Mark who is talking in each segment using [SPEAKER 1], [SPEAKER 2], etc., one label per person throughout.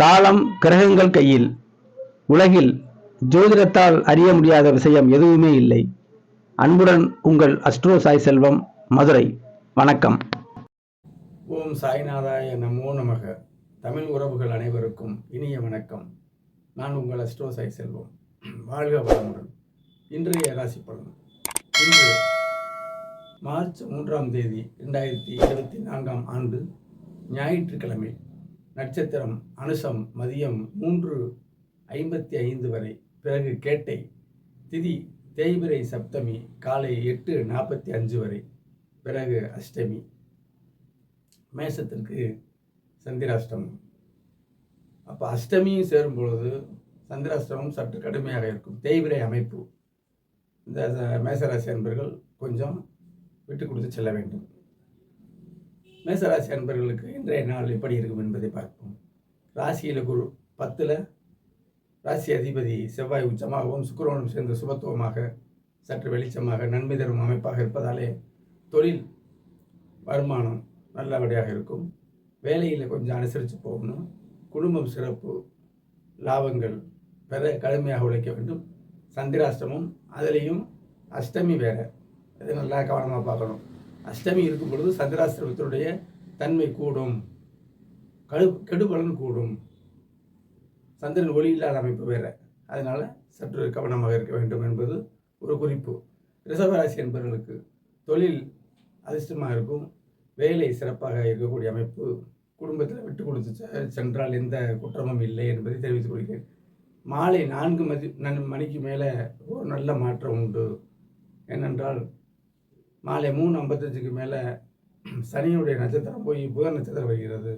[SPEAKER 1] காலம் கிரகங்கள் கையில். உலகில் ஜோதிடத்தால் அறிய முடியாத விஷயம் எதுவுமே இல்லை. அன்புடன் உங்கள் அஸ்ட்ரோ சாய் செல்வம், மதுரை. வணக்கம்.
[SPEAKER 2] ஓம் சாய்நாதாய நமோ நமக. தமிழ் உறவுகள் அனைவருக்கும் இனிய வணக்கம். நான் உங்கள் அஸ்ட்ரோ சாய் செல்வம். வாழ்க வளமுடன். இன்றைய ராசி பலன். இன்று மார்ச் 3ஆம் தேதி 2024ஆம் ஆண்டு ஞாயிற்றுக்கிழமை. நட்சத்திரம் அனுசம் மதியம் 3:55 வரை, பிறகு கேட்டை. திதி தேய்பிறை சப்தமி காலை 8:45 வரை, பிறகு அஷ்டமி. மேசத்திற்கு சந்திராஷ்டமம். அப்போ அஷ்டமியும் சேரும் பொழுது சந்திராஷ்டமம் சற்று கடுமையாக இருக்கும். தேய்பிறை அமைப்பு. இந்த மேசராசி அன்பர்கள் கொஞ்சம் விட்டு கொடுத்து செல்ல வேண்டும். மேசராசி அன்பர்களுக்கு இன்றைய நாள் எப்படி இருக்கும் என்பதை பார்ப்போம். ராசியில் குரு 10ல், ராசி அதிபதி செவ்வாய் உச்சமாகவும் சுக்கிரனும் சேர்ந்து சுபத்துவமாக சற்று வெளிச்சமாக நன்மை தரும் அமைப்பாக இருப்பதாலே தொழில் வருமானம் நல்லபடியாக இருக்கும். வேலையில் கொஞ்சம் அனுசரித்து போகணும். குடும்பம் சிறப்பு, லாபங்கள் பெற கடுமையாக உழைக்க வேண்டும். சந்திராஷ்டமம், அதுலேயும் அஷ்டமி வேறு, இது நல்லா கவனமாக பார்க்கணும். அஷ்டமி இருக்கும் பொழுது சந்திராஷ்டமத்தினுடைய தன்மை கூடும், கெடுபலன் கூடும். சந்திரன் ஒளி இல்லாத அமைப்பு வேறு, அதனால் சற்று கவனமாக இருக்க வேண்டும் என்பது ஒரு குறிப்பு. ரிஷபராசி என்பவர்களுக்கு தொழில் அதிர்ஷ்டமாக இருக்கும். வேலை சிறப்பாக இருக்கக்கூடிய அமைப்பு. குடும்பத்தில் விட்டு கொடுத்து சென்றால் எந்த குற்றமும் இல்லை என்பதை தெரிவித்துக் கொள்கிறேன். மாலை 4 மணிக்கு மேலே ஒரு நல்ல மாற்றம் உண்டு. ஏனென்றால் மாலை 3:55க்கு மேலே சனியுடைய நட்சத்திரம் போய் புதன் நட்சத்திரம் வருகிறது.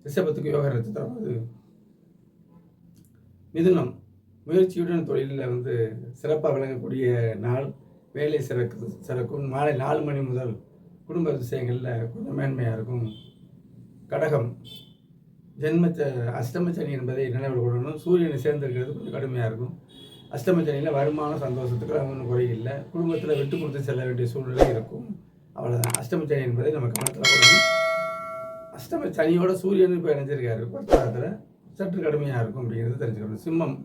[SPEAKER 2] ரிஷபத்துக்கு யோக நட்சத்திரம். அது மிதுனம் முயற்சியுடன் தொழிலில் சிறப்பாக விளங்கக்கூடிய நாள். வேலை சிறக்கும். மாலை 4 மணி முதல் குடும்ப விஷயங்களில் கொஞ்சம் மேன்மையாக இருக்கும். கடகம் அஷ்டமச்சனி என்பதை நினைவில் கொள்ளணும். சூரியனை சேர்ந்திருக்கிறது கொஞ்சம் கடுமையாக இருக்கும். அஷ்டமச்சனியில் வருமானம் சந்தோஷத்துக்கு ஒன்றும் குறையில்லை. குடும்பத்தில் விட்டு கொடுத்து செல்ல வேண்டிய சூழ்நிலை இருக்கும். அவ்வளோதான். அஷ்டமச்சனி என்பதை நம்ம கவனத்தில் கொள்ளணும். அஷ்டமச்சனியோட சூரியனும் இப்போ இணைஞ்சிருக்காரு. பொருத்தாரத்தில் சற்று கடுமையாக இருக்கும் அப்படிங்கிறது தெரிஞ்சுக்கணும். சிம்மம்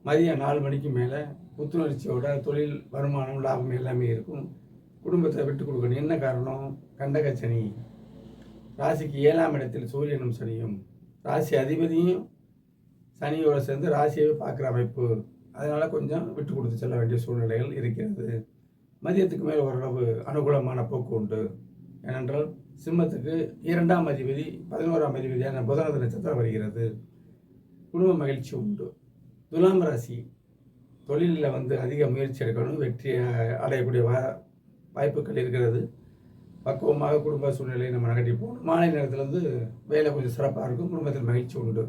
[SPEAKER 2] மதியம் 4 மணிக்கு மேலே புத்துணர்ச்சியோட தொழில் வருமானம் லாபம் எல்லாமே இருக்கும். குடும்பத்தை விட்டு கொடுக்கணும். என்ன காரணம்? கண்டகச்சனி. ராசிக்கு 7ஆம் இடத்தில் சூரியனும் சனியும், ராசி அதிபதியும் சனியோடு சேர்ந்து ராசியவே பார்க்குற அமைப்பு. அதனால் கொஞ்சம் விட்டு கொடுத்து செல்ல வேண்டிய சூழ்நிலைகள் இருக்கிறது. மதியத்துக்கு மேல் ஓரளவு அனுகூலமான போக்கு உண்டு. ஏனென்றால் சிம்மத்துக்கு 2ஆம் அதிபதி 11ஆம் அதிபதியான புதனது நட்சத்திரம் வருகிறது. குடும்ப மகிழ்ச்சி உண்டு. துலாம் ராசி தொழிலில் அதிக முயற்சி எடுக்கணும். வெற்றி அடையக்கூடிய வாய்ப்புகள் இருக்கிறது. பக்குவமாக குடும்ப சூழ்நிலையை நம்ம நகட்டி போகணும். மாலை நேரத்தில் வேலை கொஞ்சம் சிறப்பாக இருக்கும். குடும்பத்தில் மகிழ்ச்சி உண்டு.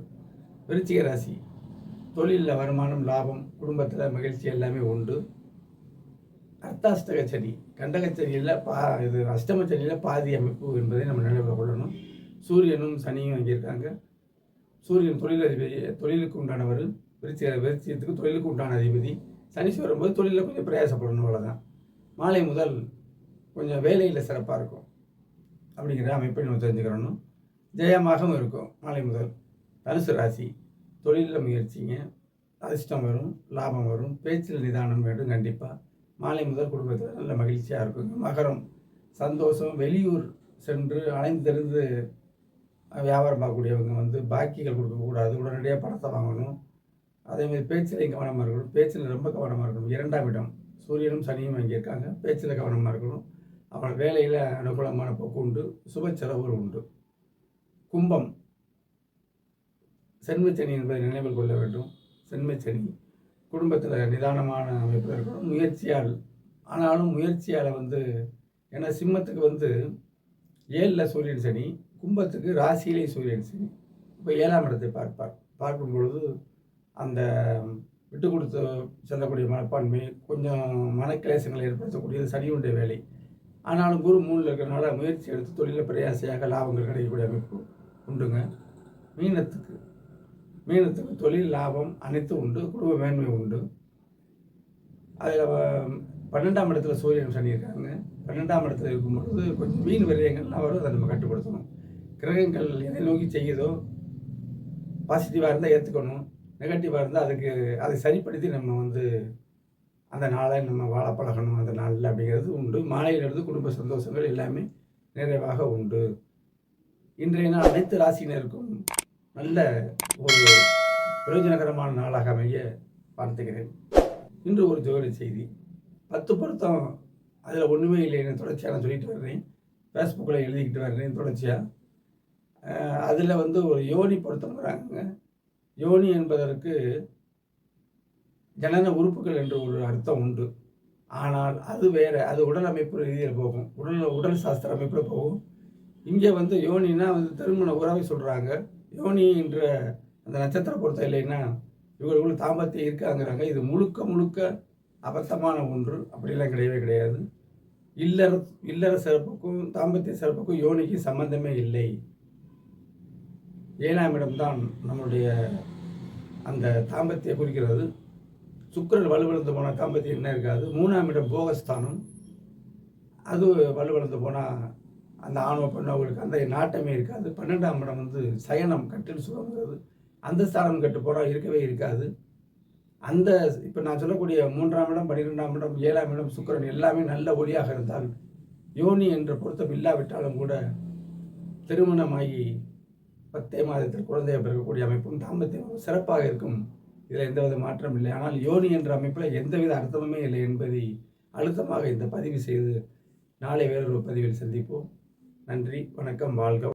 [SPEAKER 2] விருச்சிக ராசி தொழிலில் வருமானம் லாபம், குடும்பத்தில் மகிழ்ச்சி எல்லாமே உண்டு. அர்த்தாஷ்டக சனி கண்டகச்சனியில் இது அஷ்டமச்சனியில் பாதி அமைப்பு என்பதை நம்ம நினைவில் கொள்ளணும். சூரியனும் சனியும் அங்கே இருக்காங்க. சூரியன் தொழிலுக்கு உண்டானவர். விருச்சிகத்துக்கு தொழிலுக்கு உண்டான அதிபதி. சனி வரும்போது தொழிலில் கொஞ்சம் பிரயாசப்படணும். அவ்வளோதான். மாலை முதல் கொஞ்சம் வேலையில் சிறப்பாக இருக்கும் அப்படிங்கிற அமைப்பை நம்ம தெரிஞ்சுக்கிறணும். ஜெயமாகவும் இருக்கும் மாலை முதல். தனுசு ராசி தொழிலில் முயற்சிங்க, அதிர்ஷ்டம் வரும், லாபம் வரும். பேச்சில் நிதானம் வேண்டும் கண்டிப்பாக. மாலை முதல் குடும்பத்தில் நல்ல மகிழ்ச்சியாக இருக்குங்க. மகரம் சந்தோஷம். வெளியூர் சென்று அலைந்திருந்து வியாபாரம் பார்க்கக்கூடியவங்க பாக்கிகள் கொடுக்கக்கூடாது. உடனடியாக பணத்தை வாங்கணும். அதேமாதிரி பேச்சிலையும் கவனமாக இருக்கணும். பேச்சில் ரொம்ப கவனமாக இருக்கணும். 2ஆம் இடம் சூரியனும் சனியும் அங்கே இருக்காங்க. பேச்சில் கவனமாக இருக்கணும். அவன் வேலையில் அனுகூலமான போக்கு உண்டு. சுப செலவுகள் உண்டு. கும்பம் சென்மச்சனி என்பதை நினைவில் கொள்ள வேண்டும். சென்மச்சனி குடும்பத்தில் நிதானமான அமைப்பில் இருக்கணும். முயற்சியால், ஆனாலும் முயற்சியால் ஏன்னா சிம்மத்துக்கு 7ல் சூரியன் சனி, கும்பத்துக்கு ராசியிலே சூரியன் சனி. இப்போ 7ஆம் இடத்தை பார்க்கும் பொழுது அந்த விட்டு கொடுத்து செல்லக்கூடிய மனப்பான்மை, கொஞ்சம் மனக்கிளேசங்களை ஏற்படுத்தக்கூடியது சனியுடைய வேலை. ஆனாலும் குரு 3ல் இருக்கிறனால முயற்சி எடுத்து தொழிலில் பிரயாசையாக லாபங்கள் கிடைக்கக்கூடிய அமைப்பு உண்டுங்க. மீனத்துக்கு தொழில் லாபம் அனைத்தும் உண்டு. குடும்ப மேன்மை உண்டு. அதில் 12ஆம் இடத்துல சூரியன் சனி இருக்காங்க. 12ஆம் இடத்துல இருக்கும் பொழுது கொஞ்சம் வீண் விரயங்கள்லாம் வரும். அதை நம்ம கட்டுப்படுத்தணும். கிரகங்கள் எதை நோக்கி செய்யுதோ பாசிட்டிவாக இருந்தால் ஏற்றுக்கணும், நெகட்டிவாக இருந்தால் அதை சரிப்படுத்தி நம்ம வந்து அந்த நாளை நம்ம வாழ பழகணும் அந்த நாளில் அப்படிங்கிறது உண்டு. மாலையிலிருந்து குடும்ப சந்தோஷங்கள் எல்லாமே நிறைவாக உண்டு. இன்றைய நாள் அனைத்து ராசியினருக்கும் நல்ல ஒரு பிரயோஜனகரமான நாளாக அமைய வாழ்த்துகிறேன். இன்று ஒரு ஜோதி செய்தி. 10 பொருத்தம் அதில் ஒன்றுமே இல்லைன்னு தொடர்ச்சியாக நான் சொல்லிட்டு வர்றேன். ஃபேஸ்புக்கில் எழுதிக்கிட்டு வர்றேன் தொடர்ச்சியாக. அதில் வந்து ஒரு யோனி பொருத்தம்ங்கிறாங்க. யோனி என்பதற்கு ஜனன உறுப்புகள் என்று ஒரு அர்த்தம் உண்டு. ஆனால் அது வேறு, அது உடல் அமைப்பு ரீதியில் போகும், உடல் சாஸ்திர அமைப்பில் போகும். இங்கே வந்து யோனின்னா வந்து திருமண உறவை சொல்கிறாங்க. யோனி என்ற அந்த நட்சத்திர பொருத்தம் இல்லைன்னா இவர்களுக்குள்ள தாம்பத்தியம் இருக்காங்கிறாங்க. இது முழுக்க முழுக்க அபத்தமான ஒன்று. அப்படிலாம் கிடையவே கிடையாது. இல்லற சிறப்புக்கும் தாம்பத்திய சிறப்புக்கும் யோனிக்கு சம்பந்தமே இல்லை. 7ஆம் இடம்தான் நம்மளுடைய அந்த தாம்பத்தியை குறிக்கிறது. சுக்கிரன் வலுவிழந்து போனால் தாம்பத்தியம் என்ன இருக்காது. 3ஆம் இடம் போகஸ்தானம், அது வலுவிழந்து போனால் அந்த ஆணவ பெண்ணவர்களுக்கு அந்த நாட்டமே இருக்காது. 12ஆம் இடம் வந்து சயனம், கட்டில் சுகங்கிறது. அந்த ஸ்தானம் கெட்டு போனால் இருக்கவே இருக்காது. அந்த இப்போ நான் சொல்லக்கூடிய 3ஆம் இடம், 12ஆம் இடம், 7ஆம் இடம், சுக்கிரன் எல்லாமே நல்ல ஒளியாக இருந்தால், யோனி என்ற பொருத்தம் இல்லாவிட்டாலும் கூட திருமணமாகி 10 மாதத்தில் குழந்தையை பிறக்கக்கூடிய அமைப்பும் தாம்பத்தியம் சிறப்பாக இருக்கும். இதில் எந்தவித மாற்றம் இல்லை. ஆனால் யோனி என்ற அமைப்பில் எந்தவித அர்த்தமுமே இல்லை என்பதை அழுத்தமாக இந்த பதிவு செய்து நாளை வேறொரு பதிவில் சந்திப்போம். நன்றி, வணக்கம், வாழ்க.